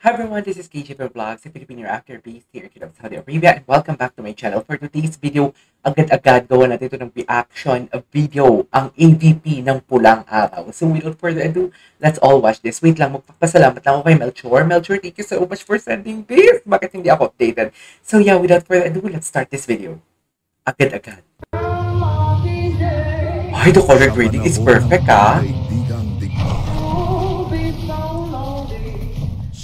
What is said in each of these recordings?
Hi everyone, this is KJ Vlogs, a Filipino actor based here in Saudi Arabia, and welcome back to my channel. For today's video, agad-agad gawa natin ito ng reaction video, ang AVP ng Pulang Araw. So without further ado, let's all watch this. Wait lang, magpapasalamat lang ako kay Melchor. Melchor, thank you so much for sending this. Bakit hindi ako updated? So yeah, without further ado, let's start this video. Agad-agad. Ay, the color grading is perfect, ah.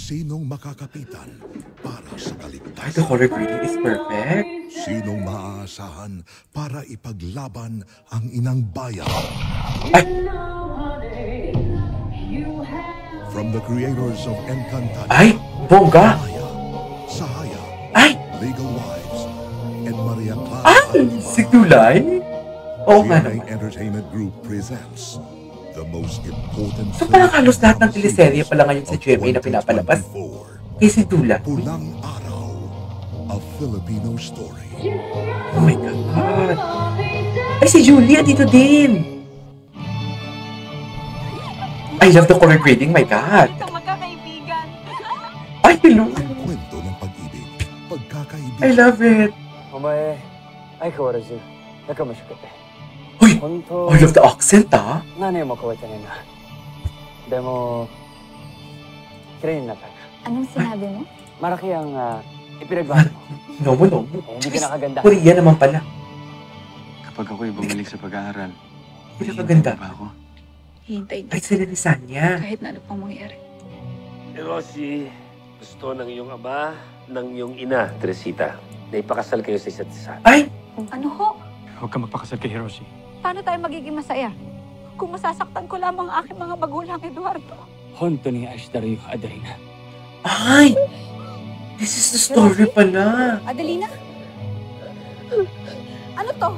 Sinong makakapitan para sa kaligtasan? Ay, the color grading is perfect. Sinong maaasahan para ipaglaban ang inang bayan? Ay! From the creators of Encantada, Ay! Bongga! Sahaya, Ay! Legal Wives, and Maria Clara. Ay! Si Tulay? Oo nga GMA naman. Entertainment Group presents the most important. So parang halos lahat ng teleserye pala ngayon sa GMA na pinapalabas kay si Tula. Pulang Araw, a Filipino story. Oh my God! Ay, si Julia dito din! I love the color grading, my God! Isang magkakaibigan. Ay, hello! Kwento ng pag-ibig, pagkakaibigan. I love it! お前相変わらず仲間しくて Uy! 本当 I love the accent, ah! 何年も超えてねえなでも綺麗になったな Anong sinabi mo? Malaki ang ipinagbago mo No. hindi ka nakaganda Korea naman pala. Kapag ako'y bumalik sa pag-aaral, Hindi kaganda. ba ako? Hihintay Ay, sila ni Sanya. kahit na ano pang mangyari. Hiroshi, gusto ng iyong ama, ng iyong ina, Teresita, na ipakasal kayo sa isa't isa. Ay! Ano ho? Huwag ka magpakasal kay Hiroshi. Paano tayo magiging masaya? Kung masasaktan ko lamang ang aking mga magulang, Eduardo. 本当に愛したるよアデリナ Ay! This is the story pala. Adelina? Ano to?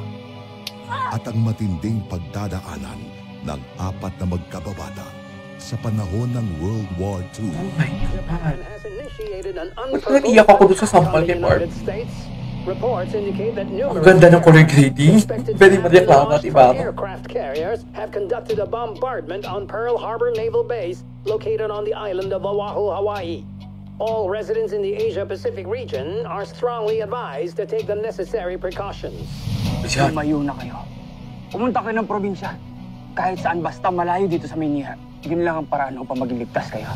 At ang matinding pagdadaanan ng apat na magkababata sa panahon ng World War II. Oh my God. Ba't naiiyak ako doon sa sampal kay Mark? Ang ganda ng color grading. Pwede mareklamo at iba. Aircraft carriers have conducted a bombardment on Pearl Harbor Naval Base located on the island of Oahu, Hawaii. All residents in the Asia-Pacific region are strongly advised to take the necessary precautions. Yan. Lumayo na kayo pumunta kayo ng probinsya kahit saan basta malayo dito sa Maynila yun lang ang paraan upang maging ligtas kayo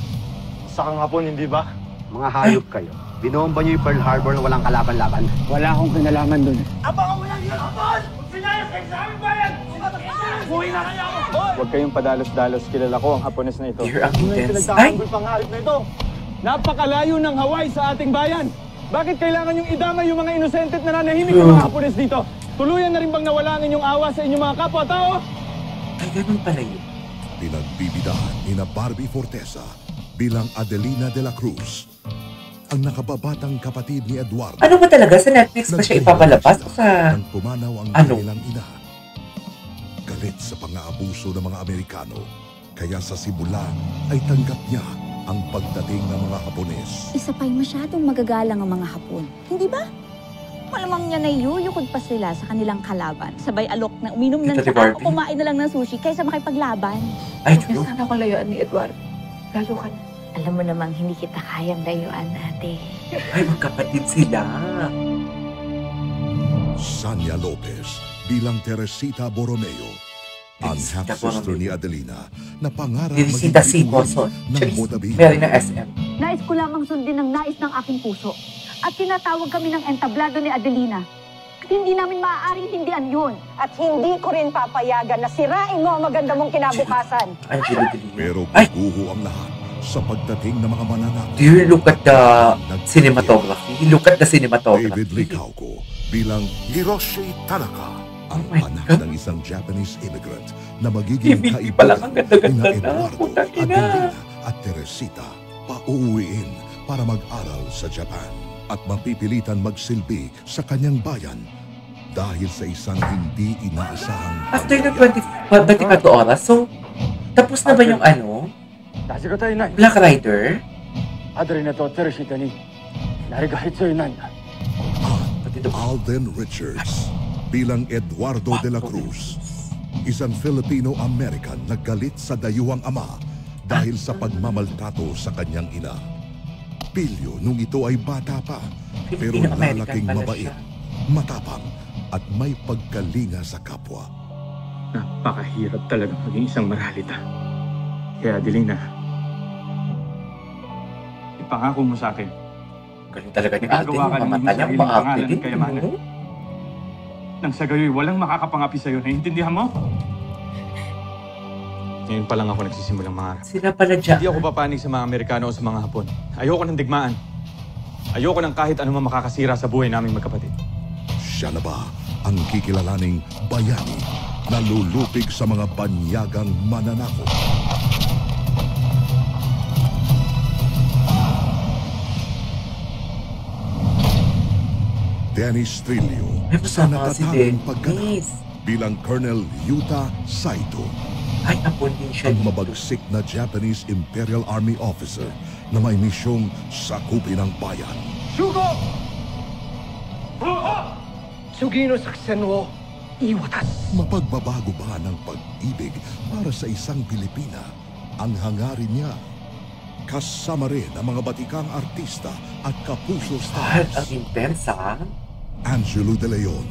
Sa hapon, hindi ba? Mga hayop kayo. Binomba niyo yung Pearl Harbor na walang kalaban-laban. wala akong kinalaman dun huwag kayong padalos-dalos kilala ko ang Hapones na ito Dear Acquaintance. Ay! Pangarap na ito. Napakalayo ng Hawaii sa ating bayan. Bakit kailangan yung idamay yung mga inosente at nananahimik ng mga Hapones dito? Tuluyan na rin bang nawala ang inyong awa sa inyong mga kapwa-tao? Ay, ganun pala yun. Pinagbibidahan ni na Barbie Fortesa bilang Adelina de la Cruz, ang nakababatang kapatid ni Eduardo. Ano ba talaga? Sa Netflix ba siya ipapalabas? O sa... Nang pumanaw ang Ano? kanilang ina. Galit sa pang-aabuso ng mga Amerikano, kaya sa simula ay tanggap niya ang pagdating ng mga Hapones. Isa pa'y masyadong magagalang ang mga Hapon. Hindi ba? Malamang niya na yuyukod pa sila sa kanilang kalaban. Sabay alok na uminom ng Ito si tsaa o Barbie. kumain na lang ng sushi kaysa makipaglaban. Ay, Huwag niya true. sana akong layuan ni Eduardo. Lalo ka na. Alam mo namang hindi kita kayang layuan, ate. Ay, magkapatid sila. Sanya Lopez bilang Teresita Borromeo, ang Teresita half-sister Borromeo. ni Adelina na pangarap Teresita maging Sicoson. ng Charis. Modabi. Mary ng SM. Nais ko lamang sundin ang nais ng aking puso. At tinatawag kami ng entablado ni Adelina. At hindi namin maaaring hindian yun. At hindi ko rin papayagan na sirain mo ang maganda mong kinabukasan. Angelo Delino. Pero Ay! guguho ang lahat sa pagdating ng mga mananakot. Do you look at the cinematography? Look at the cinematography. David Licauco bilang Hiroshi Tanaka, ang Oh my anak God. ng isang Japanese immigrant na magiging Ibig pa lang ang ganda-ganda nina na. Eduardo, Putang ina. Adelina at Teresita pauuwiin para mag-aral sa Japan at mapipilitan magsilbi sa kanyang bayan dahil sa isang hindi inaasahang After ng 24 oras, so, tapos na ba yung ano? Black Rider? アドリナとテレシータに何が必要なんだ Pati Alden Richards bilang Eduardo de la Cruz, isang Filipino-American na galit sa dayuhang ama dahil sa pagmamaltrato sa kanyang ina. Pilyo nung ito ay bata pa, pero lalaking mabait, matapang at may pagkalinga sa kapwa. Napakahirap talaga maging isang maralita. Kaya Adelina, ipangako mo sa akin. Galing talaga ni Alden, yung mamata niya, maakti din. Nang sa gayoy, walang makakapangapi sa'yo. Naiintindihan mo? Ngayon pa lang ako nagsisimulang mangarap. Sila pala dyan. Hindi ako papanig sa mga Amerikano o sa mga Hapon. Ayoko ng digmaan. Ayoko ng kahit anong makakasira sa buhay naming magkapatid. Siya na ba ang kikilalaning bayani na lulupig sa mga banyagang mananakop? Dennis Trillo sa natatanging pagganap bilang Colonel Yuta Saito. Ay, Hapon din siya. Ang mabagsik na Japanese Imperial Army officer na may misyong sakupin ang bayan. Shugo! Sugino saksen wo iwatas. Mapagbabago ba ng pag-ibig para sa isang Pilipina ang hangarin niya? Kasama rin ang mga batikang artista at kapuso stars. Ang intensa. Angelo De Leon.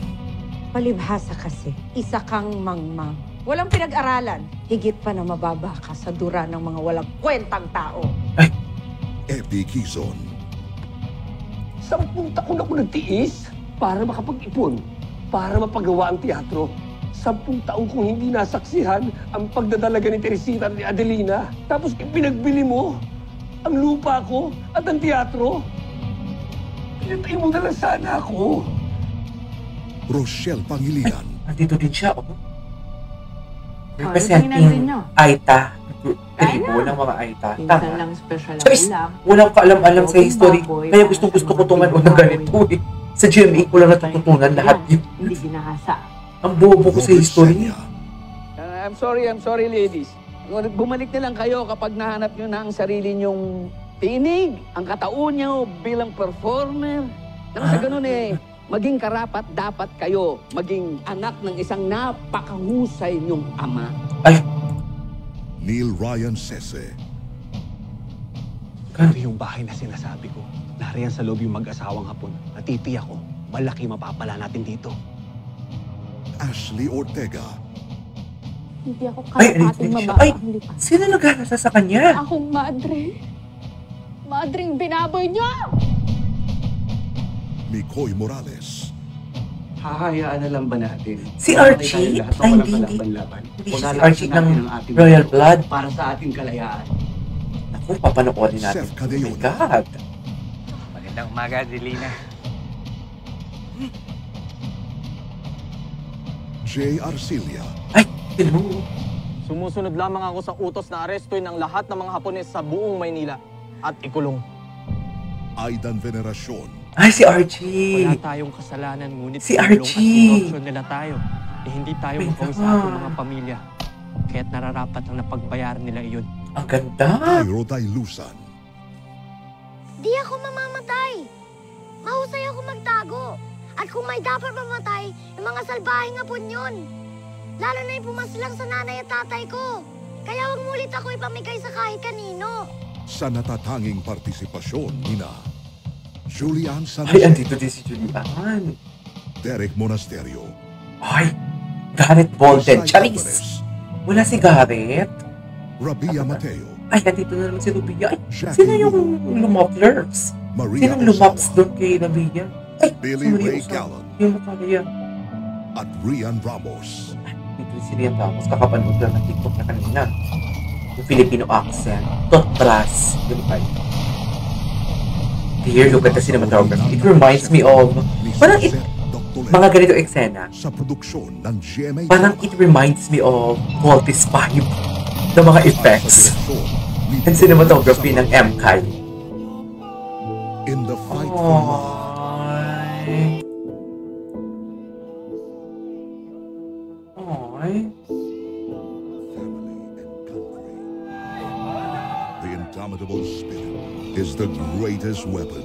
Palibhasa kasi, isa kang mangmang. Walang pinag-aralan. Higit pa na mababa ka sa dura ng mga walang kwentang tao. Epi Quizon. 10 taon ako nagtiis para makapag-ipon, para mapagawa ang teatro. 10 taon kong hindi nasaksihan ang pagdadalaga ni Teresita at ni Adelina. Tapos ipinagbili mo ang lupa ko at ang teatro. Pinatay mo na lang sana ako. Rochelle Pangilinan. Nandito din siya, oh. Representing Aita. Tribo ng mga Aita. Minsan lang special ang ulam. Walang kaalam-alam sa history. Kaya gusto ko tumanood ng ganito eh. Sa GMA ko lang natututunan lahat yun. Hindi ginahasa. Ang bobo ko sa history. I'm sorry ladies. Bumalik na lang kayo kapag nahanap nyo na ang sarili nyong tinig, ang kataon nyo bilang performer. Nang sa ganun eh, maging karapat dapat kayo maging anak ng isang napakahusay nyong ama. Ay! Neil Ryan Sese. Ito yung bahay na sinasabi ko. Nariyan sa loob yung mag-asawang Hapon. Natitiyak ko, malaki mapapala natin dito. Ashley Ortega. Hindi ako karapating mabaang lipas. Sino nag-alasa sa kanya? Akong madre. Madring binaboy niyo! Mikoy Morales. Hahayaan na lang ba natin? Si Archie? Ay, hindi. Hindi siya si Archie ng Royal Blood. Para sa ating kalayaan. Naku, papanoorin natin. Oh my God. Magandang umaga, Adelina. J. Arcilia. Ay, hello. Sumusunod lamang ako sa utos na arestuin ang lahat ng mga Hapones sa buong Maynila at ikulong. Aidan Veneracion. Ay, si Archie. Wala tayong kasalanan, ngunit si Archie. At nila tayo. Hindi tayo makawin sa ating mga pamilya. Kaya't nararapat ang napagbayaran nila iyon. Ang ganda. Roday Lusan. Di ako mamamatay. Mahusay ako magtago. At kung may dapat mamatay, yung mga salbahing Hapon yun. Lalo na yung pumaslang sa nanay at tatay ko. Kaya huwag mulit ako ipamigay sa kahit kanino. Sa natatanging partisipasyon nina Julian San Ay, andito din si Julian. Derek Monasterio. Ay, Garrett Bolden. Charis. Wala si Garrett. Rabia Mateo. Ay, andito na naman si Rabia. Ay, sino yung lumoplers? Sinong lumops doon kay Rabia? Ay, Billy Ray Gallant. Yung mukha niya. At Rian Ramos. Dito si Rian Ramos. Kakapanood lang ng TikTok na kanina. Yung Filipino accent. Totras. Yung tayo. Here, look at the cinematography. It reminds me of... Parang mga ganito eksena. Sa produksyon ng GMA. Parang it reminds me of Voltis 5. The mga effects. And cinematography ng MKay. In the fight for love. The indomitable spirit is the greatest weapon.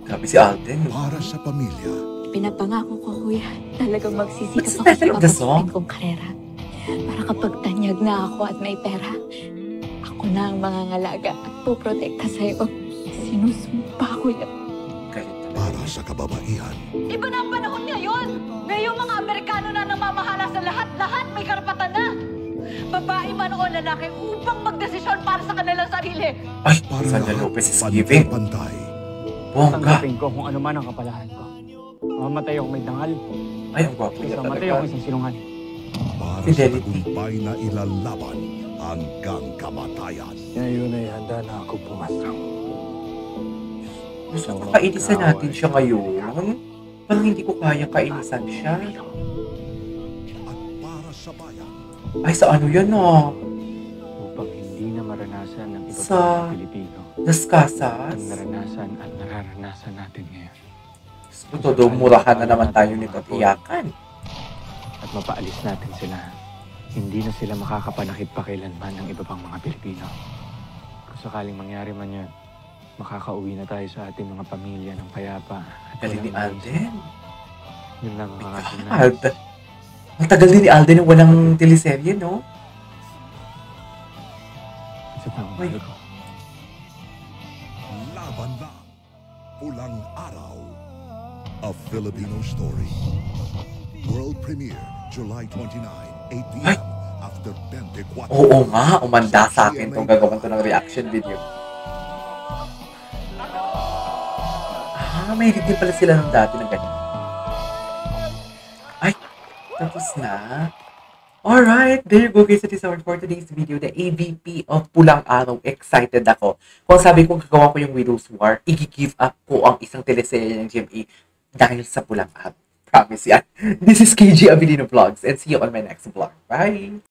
Grabe si Alden. Para sa pamilya, Pinapangako ko, kuya, talagang magsisikap What's ako the title of the sa song? papasukin kong karera. Para kapag tanyag na ako at may pera, ako na ang mangangalaga at puprotekta sa'yo. Sinusumpa ko yan. Para sa kababaihan, Iba na ang panahon ngayon! Ngayong mga Amerikano na namamahala sa lahat-lahat may karapatan na! Babae man o lalaki upang magdesisyon para sa kanilang sarili! Ay, Sandra Lopez is giving. Bongga. Tanggapin ko kung ano man ang kapalaran ko. Mamatay ako may dangal. Ay, ang gwapo niya Isang matay talaga. ako isang sinungan. para sa Fidelity. tagumpay na ilalaban hanggang kamatayan. Ngayon ay handa na ako pumasok. Gusto ko kainisan natin siya ngayon. Parang hindi ko kayang kainisan siya. Ay, sa ano yan Upang hindi na maranasan ng iba Sa pang Pilipino. Las Casas? Ang naranasan at nararanasan natin ngayon. Todo murahan na naman tayo nito at iyakan. At mapaalis natin sila. Hindi na sila makakapanakit pa kailanman ng iba pang mga Pilipino. Kung sakaling mangyari man yun, makakauwi na tayo sa ating mga pamilya ng payapa. Galing ni Alden. Yun lang ang aking God. Ang tagal din ni Alden na walang teleserye, no? Sa taong mahal ko. Laban lang. Pulang Araw. A Filipino Story. World premiere, July 29, 8 p.m. After 24. Oo nga, umanda sa akin itong gagawin ko ng reaction video. May din pala sila nung dati ng ganyan. Ay, tapos na. Alright, there you go guys. That is our for today's video. The AVP of Pulang Araw. Excited ako. Kung sabi kong gagawa ko yung Widow's War, i-give up ko ang isang teleserye ng GMA dahil sa Pulang Araw. Promise yan. This is KG Abilino Vlogs and see you on my next vlog. Bye!